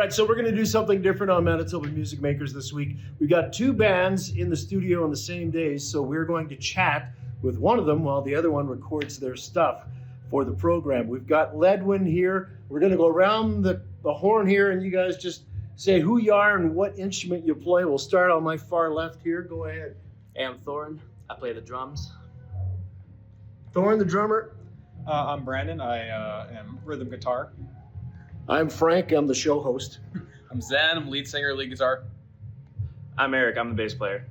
right, so we're going to do something different on Manitoba Music Makers this week. We got two bands in the studio on the same day, so we're going to chat with one of them while the other one records their stuff for the program. We've got Leddwyn here. We're going to go around the horn here, and you guys just say who you are and what instrument you play. We'll start on my far left here. Go ahead. Hey, I'm Thorn. I play the drums. Thorn, the drummer. I'm Brandon. I am rhythm guitar. I'm Frank. I'm the show host. I'm Zen. I'm lead singer, lead guitar. I'm Eric. I'm the bass player.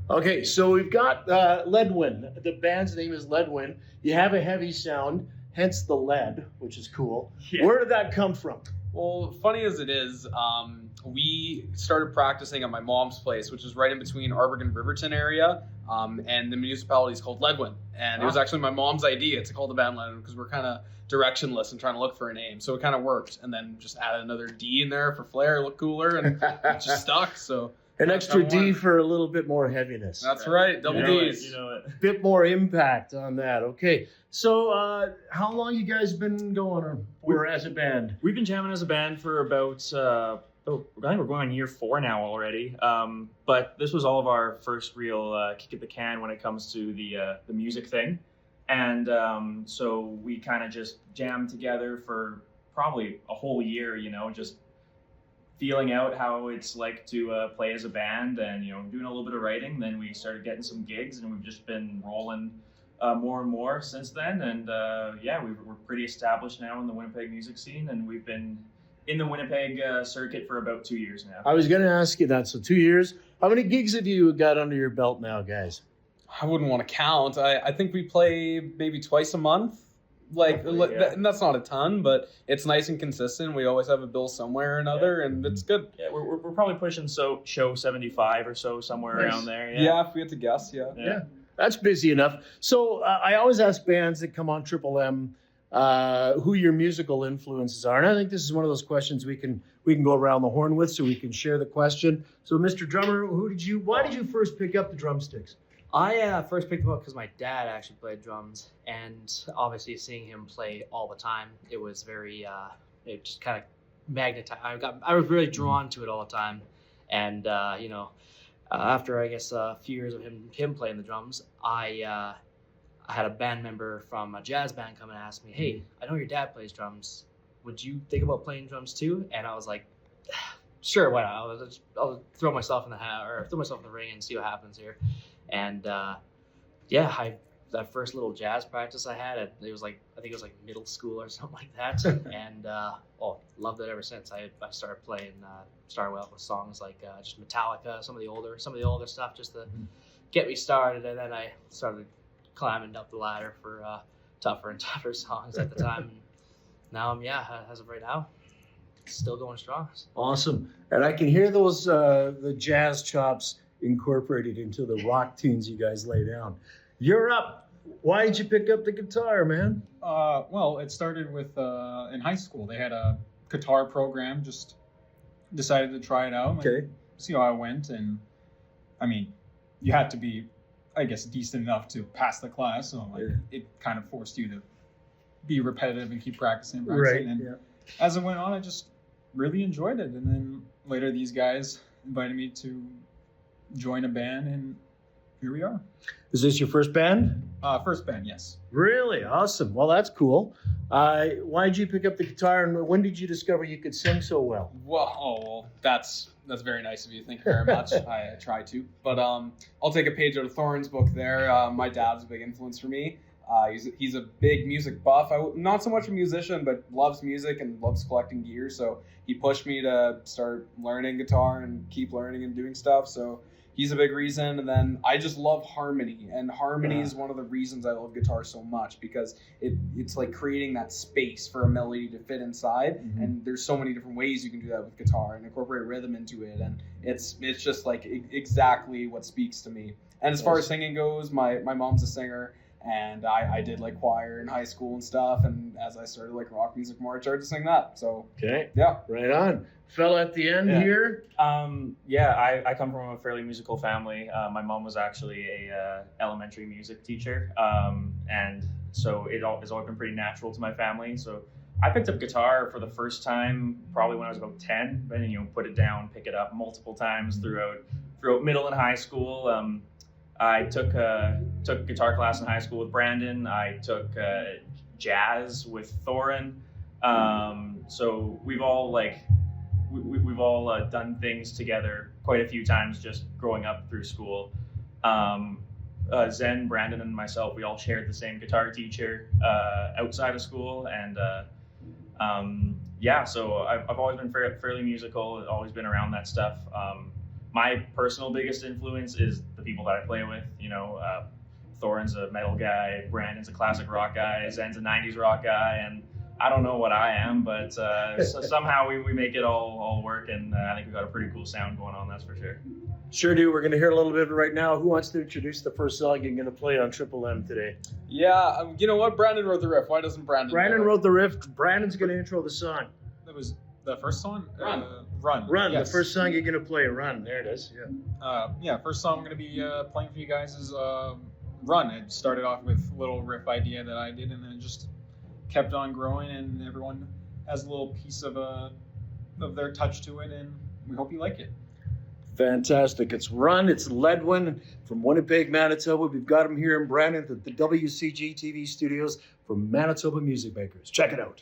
Okay, so we've got Leddwyn. The band's name is Leddwyn. You have a heavy sound, hence the lead, which is cool. Yeah. Where did that come from? Well, funny as it is, we started practicing at my mom's place, which is right in between Arberg and Riverton area, and the municipality is called Leddwyn. And it was actually my mom's idea to call the band Leddwyn because we're kind of directionless and trying to look for a name. So it kind of worked. And then just added another D in there for flair, look cooler, and it just stuck. So An extra D for a little bit more heaviness. that's right, double Ds. You know it. Bit more impact on that. Okay, so how long you guys been going or as a band? We've been jamming as a band for about, I think we're going on year 4 now already. But this was all of our first real kick at the can when it comes to the music thing. And so we kind of just jammed together for probably a whole year, just feeling out how it's like to play as a band and, doing a little bit of writing. Then we started getting some gigs and we've just been rolling more and more since then. And we're pretty established now in the Winnipeg music scene, and we've been in the Winnipeg circuit for about 2 years now. I was going to ask you that. So 2 years. How many gigs have you got under your belt now, guys? I wouldn't want to count. I think we play maybe twice a month. And that's not a ton, but it's nice and consistent. We always have a bill somewhere or another, and it's good. Yeah, we're probably pushing show 75 or so, somewhere around there. Yeah, if we had to guess, yeah. That's busy enough. So I always ask bands that come on Triple M who your musical influences are, and I think this is one of those questions we can go around the horn with, so we can share the question. So, Mr. Drummer, why did you first pick up the drumsticks? I first picked them up because my dad actually played drums, and obviously seeing him play all the time, it was very, it just kind of magnetized. I was really drawn to it all the time, and after I guess a few years of him playing the drums, I had a band member from a jazz band come and ask me, "Hey, I know your dad plays drums. Would you think about playing drums too?" And I was like, "Sure, why not? I'll throw myself in the hat or throw myself in the ring and see what happens here." And that first little jazz practice I had, I think it was like middle school or something like that, and loved it ever since. I started playing, started out with songs like just Metallica, some of the older stuff, just to get me started, and then I started climbing up the ladder for tougher and tougher songs at the time. And now as of right now, still going strong. Awesome, and I can hear those the jazz chops incorporated into the rock tunes you guys lay down. You're up. Why did you pick up the guitar, man? Well, it started with in high school. They had a guitar program. Just decided to try it out. Okay. See how it went, and I mean, you had to be, I guess, decent enough to pass the class. So it kind of forced you to be repetitive and keep practicing. Right. And as it went on, I just really enjoyed it. And then later, these guys invited me to join a band, and here we are. Is this your first band? First band, yes. Really? Awesome. Well, that's cool. Why did you pick up the guitar, and when did you discover you could sing so well? Well, that's very nice of you. Thank you very much. I try to, but I'll take a page out of Thorne's book there. My dad's a big influence for me. He's a big music buff. Not so much a musician, but loves music and loves collecting gear. So he pushed me to start learning guitar and keep learning and doing stuff. So he's a big reason. And then I just love harmony, and harmony is one of the reasons I love guitar so much, because it's like creating that space for a melody to fit inside. Mm-hmm. And there's so many different ways you can do that with guitar and incorporate rhythm into it. And it's just like exactly what speaks to me. And as far as singing goes, my mom's a singer, and I did like choir in high school and stuff. And as I started like rock music more, I started to sing that. So yeah, right on. Fella at the end here. I come from a fairly musical family. My mom was actually a elementary music teacher, and so it's always been pretty natural to my family. So I picked up guitar for the first time probably when I was about 10, but then, put it down, pick it up multiple times throughout middle and high school. I took guitar class in high school with Brandon. I took jazz with Thorin. So we've all we've all done things together quite a few times just growing up through school. Zen, Brandon, and myself, we all shared the same guitar teacher outside of school, and so I've always been fairly musical, always been around that stuff. My personal biggest influence is the people that I play with. Thorin's a metal guy, Brandon's a classic rock guy, Zen's a 90s rock guy, and I don't know what I am, but so somehow we make it all work, and I think we've got a pretty cool sound going on, that's for sure. Sure do. We're going to hear a little bit of it right now. Who wants to introduce the first song you're going to play on Triple M today? Yeah, you know what? Brandon wrote the riff. Why doesn't Brandon? Brandon wrote the riff. Brandon's going to intro the song. That was the first song? Run. Run. Yes. The first song you're going to play. Run. There it is. Yeah. First song I'm going to be playing for you guys is Run. It started off with a little riff idea that I did, and then it just kept on growing, and everyone has a little piece of their touch to it, and we hope you like it. Fantastic. It's Run. It's Leddwyn from Winnipeg, Manitoba. We've got him here in Brandon at the WCG TV studios from Manitoba Music Makers. Check it out.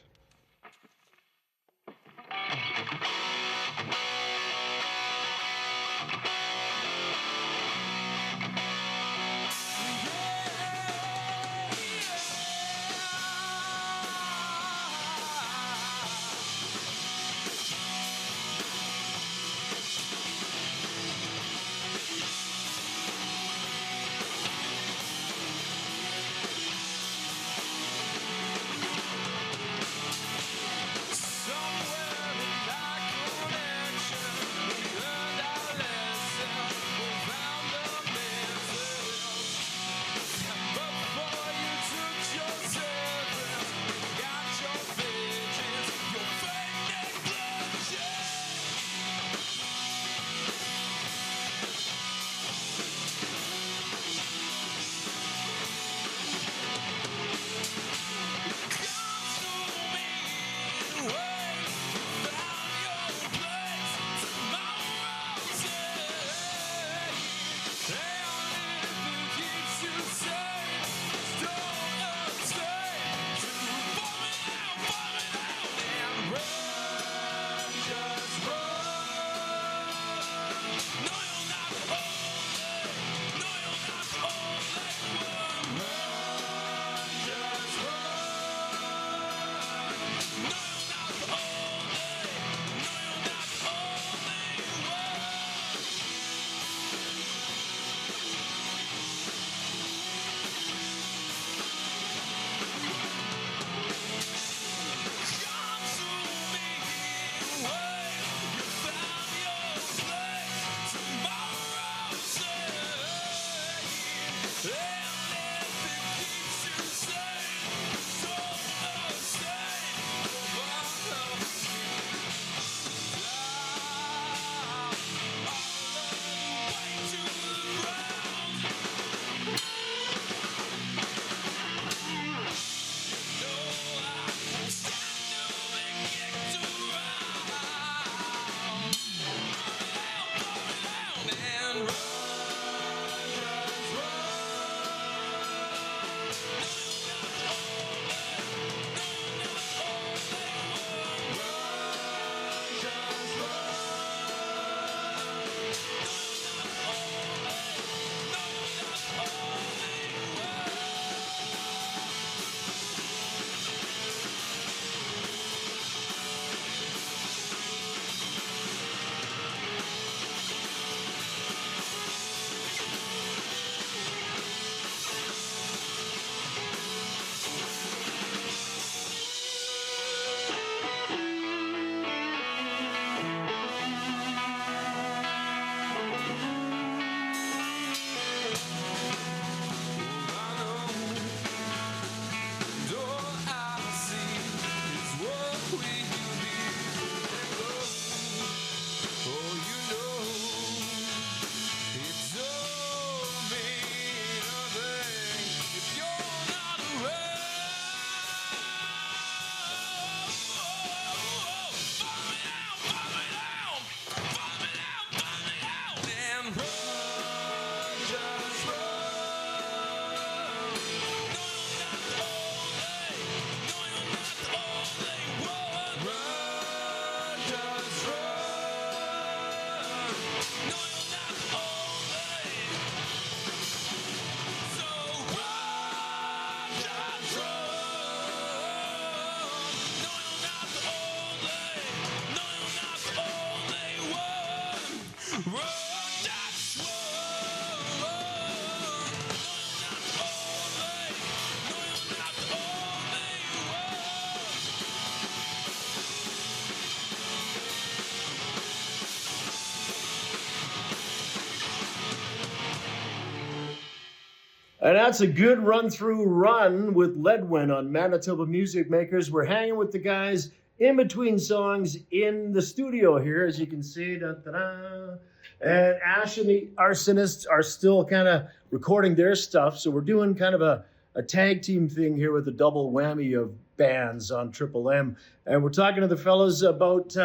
And that's a good run-through run with Leddwyn on Manitoba Music Makers. We're hanging with the guys in between songs in the studio here, as you can see. Da-da-da. And Ash and the Arsonists are still kind of recording their stuff. So we're doing kind of a tag team thing here with a double whammy of bands on Triple M. And we're talking to the fellas about,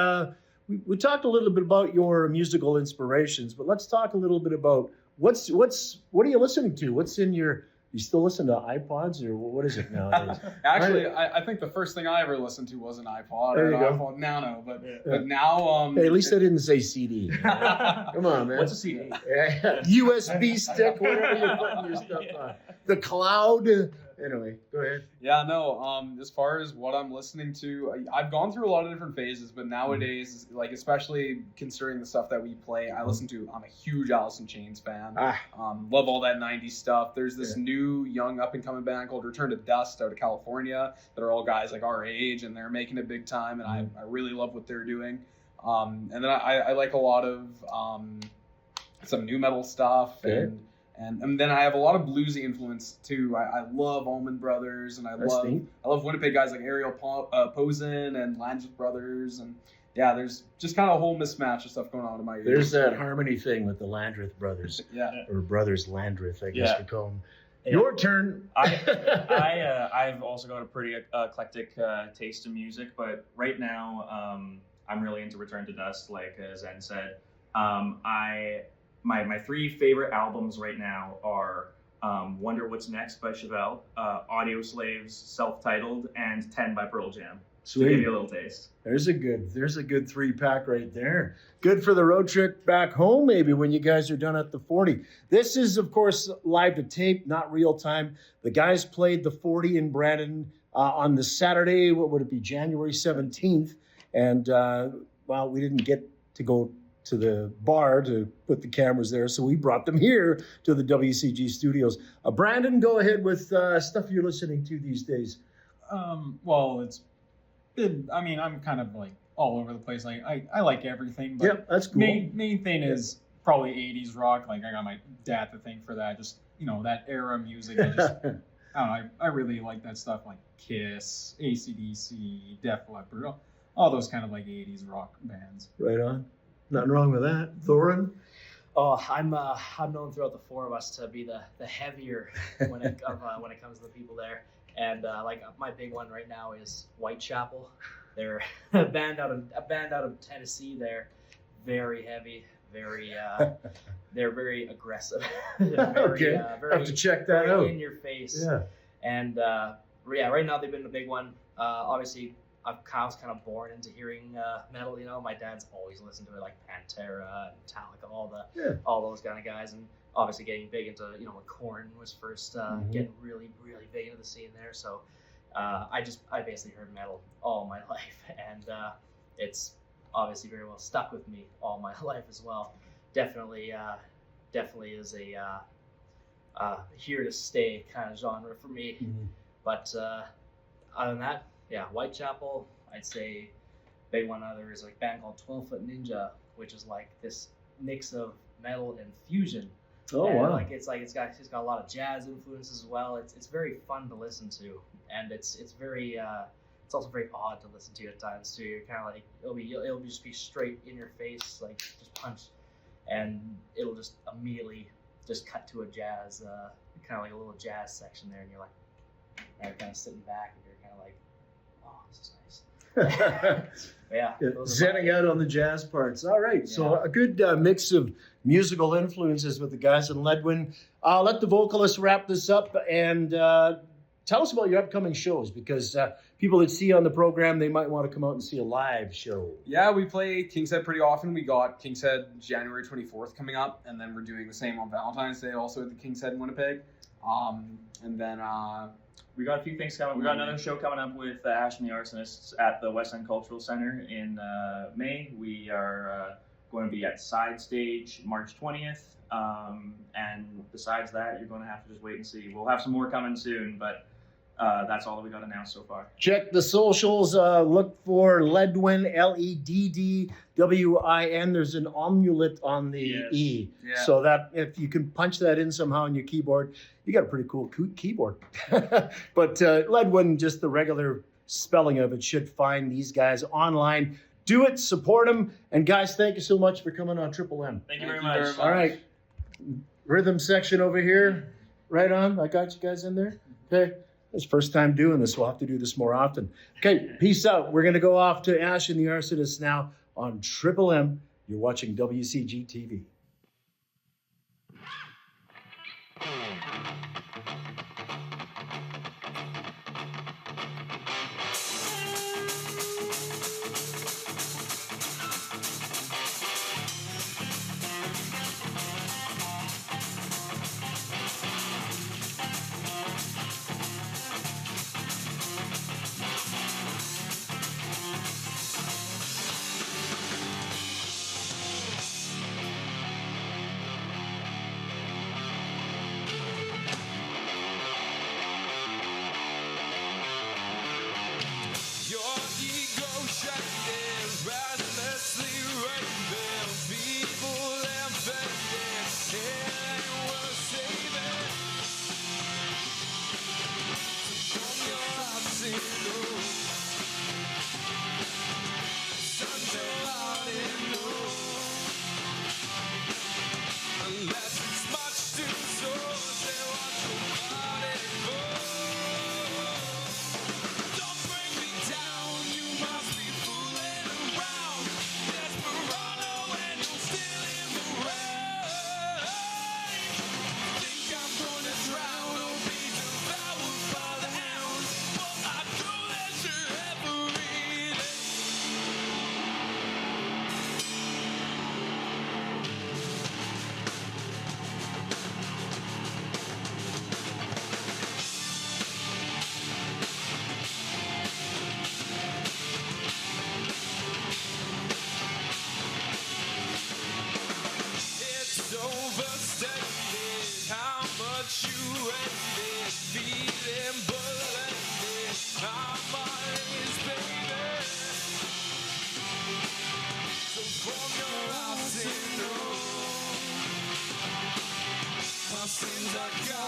we talked a little bit about your musical inspirations, but let's talk a little bit about what are you listening to? What's in your, you still listen to iPods or what is it nowadays? Actually, I think the first thing I ever listened to was an iPod or an iPod Nano, but now Hey, at least I didn't say CD. Come on, man. What's a CD? USB stick, whatever you're putting your stuff on. The cloud. Anyway, go ahead. Yeah, no. As far as what I'm listening to, I've gone through a lot of different phases, but nowadays, like especially considering the stuff that we play, I'm a huge Alice in Chains fan. Love all that '90s stuff. There's this new young up and coming band called Return to Dust out of California that are all guys like our age, and they're making it big time, and I really love what they're doing. And then I like a lot of some new metal stuff and then I have a lot of bluesy influence too. I love Allman Brothers, and I love Winnipeg guys like Ariel Posen and Landreth Brothers, and yeah, there's just kind of a whole mismatch of stuff going on in my ears. There's that harmony thing with the Landreth brothers. Or brothers Landreth, I guess we call them. Your turn. I've also got a pretty eclectic taste in music, but right now I'm really into Return to Dust, like Zen said. My three favorite albums right now are Wonder What's Next by Chevelle, Audio Slaves, self-titled, and 10 by Pearl Jam. Sweet. To give you a little taste. There's a good 3-pack right there. Good for the road trip back home, maybe, when you guys are done at the 40. This is, of course, live to tape, not real time. The guys played the 40 in Brandon on the Saturday, what would it be, January 17th. And, well, we didn't get to go to the bar to put the cameras there, so we brought them here to the WCG studios. Brandon, go ahead with stuff you're listening to these days. Well, I'm kind of like all over the place. Like I like everything, but that's cool. Main thing is probably 80s rock. Like I got my dad to thank for that. Just that era music. I don't know. I really like that stuff, like Kiss, AC/DC, Def Leppard, all those kind of like 80s rock bands. Right on. Nothing wrong with that. Thorin? Oh, I'm known throughout the four of us to be the heavier when it comes to the people there. And like my big one right now is Whitechapel. They're a band out of Tennessee. They're very heavy, they're very aggressive. Okay, I have to check that out. In your face. Yeah. And right now they've been a big one. Obviously, I was kind of born into hearing metal. My dad's always listened to it, like Pantera and Metallica, all those kind of guys, and obviously getting big into when Korn was first getting really big into the scene there. So I basically heard metal all my life, and it's obviously very well stuck with me all my life as well. Definitely is a here to stay kind of genre for me. But other than that, yeah, Whitechapel, I'd say big one other is like a band called 12 Foot Ninja, which is like this mix of metal and fusion. Oh, and wow. It's got a lot of jazz influences as well. It's very fun to listen to, and it's very it's also very odd to listen to at times too. You're kind of like it'll just be straight in your face, like just punch, and it'll just immediately just cut to a jazz, kind of like a little jazz section there, and you're like kind of sitting back, and you're kind of like, oh, this is nice. Yeah, zenning out on the jazz parts. All right, so a good mix of musical influences with the guys in Leddwyn. I'll let the vocalist wrap this up and tell us about your upcoming shows, because people that see on the program, they might want to come out and see a live show. Yeah, we play King's Head pretty often. We got King's Head January 24th coming up, and then we're doing the same on Valentine's Day also at the King's Head in Winnipeg. And then we got a few things coming. We got another show coming up with Ash and the Arsonists at the West End Cultural Center in May. We are going to be at Side Stage March 20th. And besides that, you're going to have to just wait and see. We'll have some more coming soon, but that's all that we got announced so far. Check the socials. Look for Leddwyn, Leddwyn. There's an omulet on the Yes. E. Yeah. So that if you can punch that in somehow on your keyboard, you got a pretty cool keyboard. But Leddwyn, just the regular spelling of it, should find these guys online. Do it, support them. And guys, thank you so much for coming on Triple M. Thank you Thank very you much. very All right. Rhythm section over here. Right on. I got you guys in there. Okay. It's first time doing this. We'll have to do this more often. Okay. Peace out. We're going to go off to Ash and the Arsonist now on Triple M. You're watching WCG TV. Sins I got.